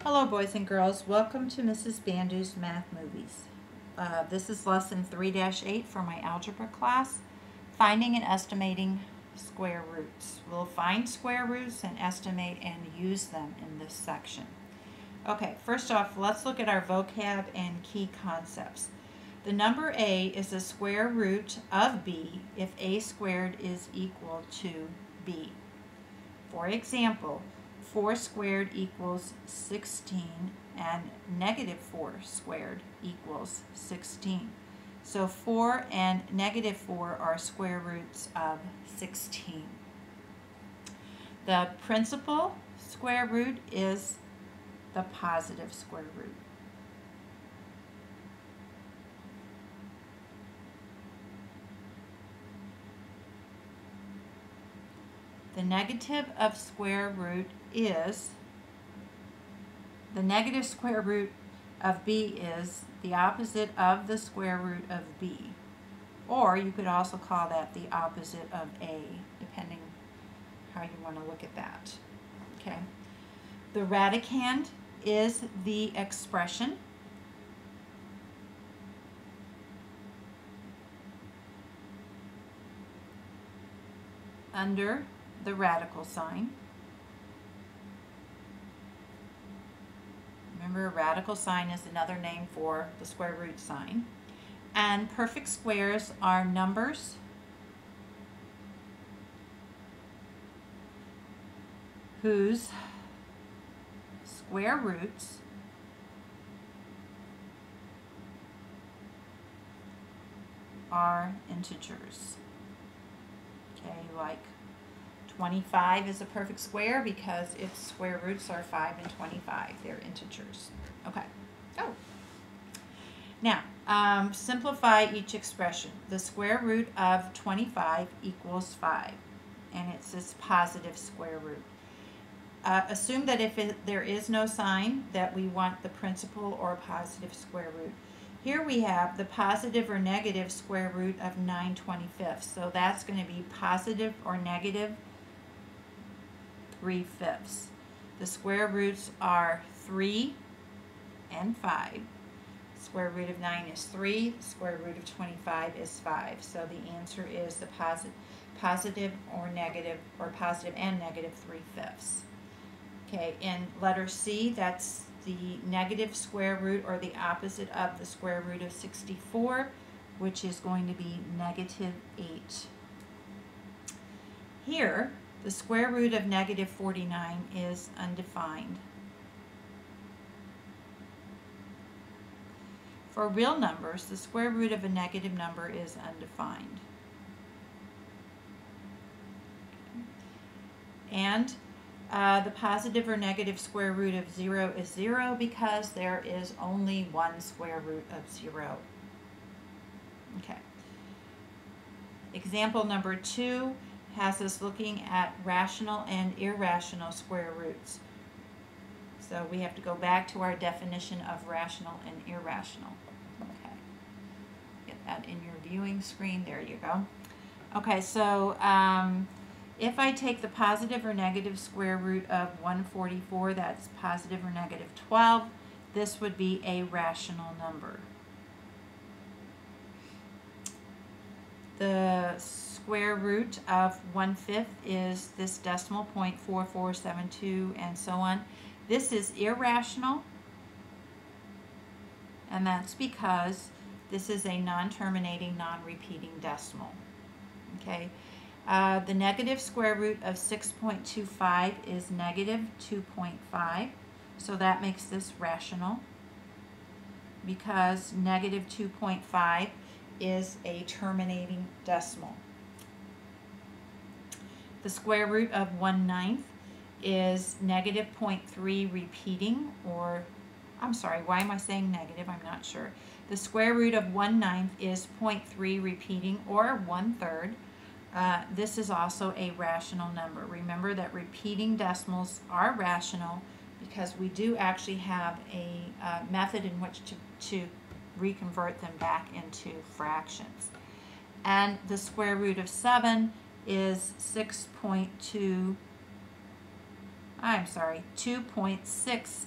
Hello boys and girls, welcome to Mrs. Bandu's Math Movies. This is lesson 3-8 for my algebra class, finding and estimating square roots. We'll find square roots and estimate and use them in this section. Okay, first off, let's look at our vocab and key concepts. The number a is the square root of b if a squared is equal to b. For example, 4 squared equals 16 and negative 4 squared equals 16. So 4 and negative 4 are square roots of 16. The principal square root is the positive square root. The negative of square root is, the negative square root of b is the opposite of the square root of b. Or you could also call that the opposite of a, depending how you want to look at that. Okay. The radicand is the expression. Under the radical sign. Remember, a radical sign is another name for the square root sign. And perfect squares are numbers whose square roots are integers. Okay, like 25 is a perfect square because its square roots are 5 and 25. They're integers. Okay. Oh. Now, simplify each expression. The square root of 25 equals 5, and it's this positive square root. Assume that if there is no sign, that we want the principal or positive square root. Here we have the positive or negative square root of 9/25. So that's going to be positive or negative 3/5. The square roots are 3 and 5. Square root of 9 is 3. Square root of 25 is 5. So the answer is the positive or negative, or positive and negative 3/5. Okay, in letter C, that's the negative square root or the opposite of the square root of 64, which is going to be negative 8. Here, the square root of negative 49 is undefined. For real numbers, the square root of a negative number is undefined. And the positive or negative square root of 0 is 0 because there is only one square root of 0. Okay. Example number 2 has us looking at rational and irrational square roots. So we have to go back to our definition of rational and irrational. Okay. Get that in your viewing screen. There you go. Okay, so if I take the positive or negative square root of 144, that's positive or negative 12, this would be a rational number. The square root of 1/5 is this decimal point 4472 and so on. This is irrational, and that's because this is a non-terminating, non-repeating decimal. Okay. The negative square root of 6.25 is negative 2.5, so that makes this rational because negative 2.5 is a terminating decimal. The square root of 1/9 is negative 0.3 repeating, or I'm sorry, why am I saying negative? I'm not sure. The square root of 1/9 is 0.3 repeating, or 1/3. This is also a rational number. Remember that repeating decimals are rational because we do actually have a method in which to reconvert them back into fractions. And the square root of 7 is 2.6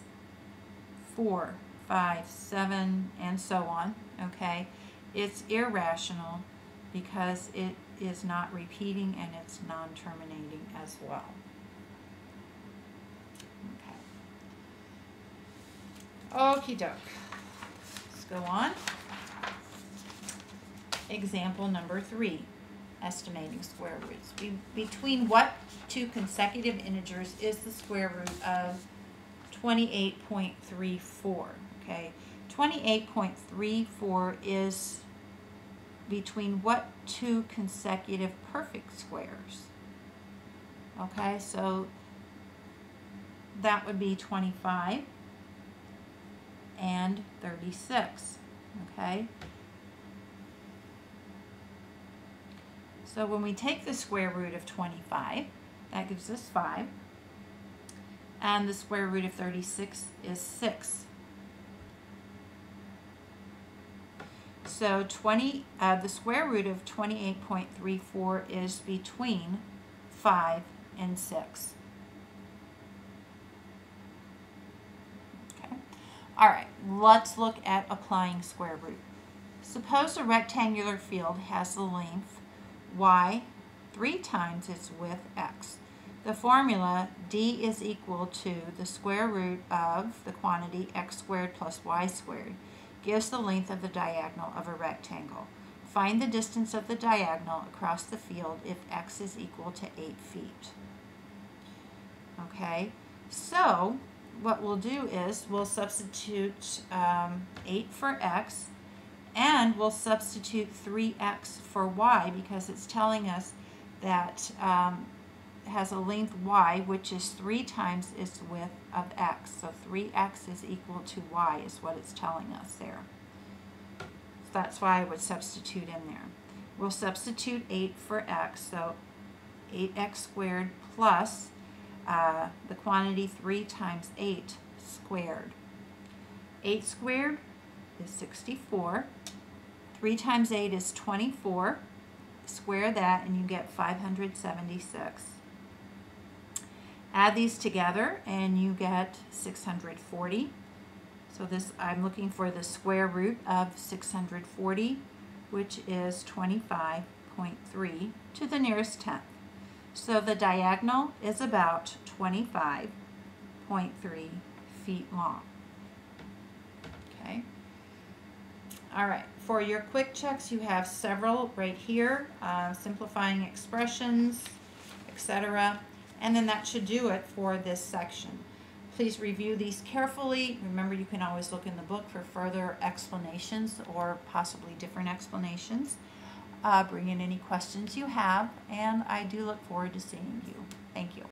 4, 5, 7, and so on, okay? It's irrational because it is not repeating and it's non-terminating as well. Okay. Okie doke. Let's go on. Example number 3, estimating square roots. Between what two consecutive integers is the square root of 28.34? Okay, 28.34 is between what two consecutive perfect squares? Okay, so that would be 25 and 36. Okay. So when we take the square root of 25, that gives us 5. And the square root of 36 is 6. So the square root of 28.34 is between 5 and 6. Okay. All right, let's look at applying square root. Suppose a rectangular field has the length y 3 times its width x. The formula d is equal to the square root of the quantity x squared plus y squared gives the length of the diagonal of a rectangle. Find the distance of the diagonal across the field if x is equal to 8 feet. Okay, so what we'll do is we'll substitute 8 for x, and we'll substitute 3x for y because it's telling us that it has a length y, which is 3 times its width of x. So 3x is equal to y is what it's telling us there. So that's why I would substitute in there. We'll substitute 8 for x, so 8x squared plus the quantity 3 times 8 squared. 8 squared is 64. 3 times 8 is 24. Square that and you get 576. Add these together and you get 640. So this, I'm looking for the square root of 640, which is 25.3 to the nearest tenth. So the diagonal is about 25.3 feet long. Okay. All right, for your quick checks, you have several right here, simplifying expressions, etc. And then that should do it for this section. Please review these carefully. Remember, you can always look in the book for further explanations or possibly different explanations. Bring in any questions you have, and I do look forward to seeing you. Thank you.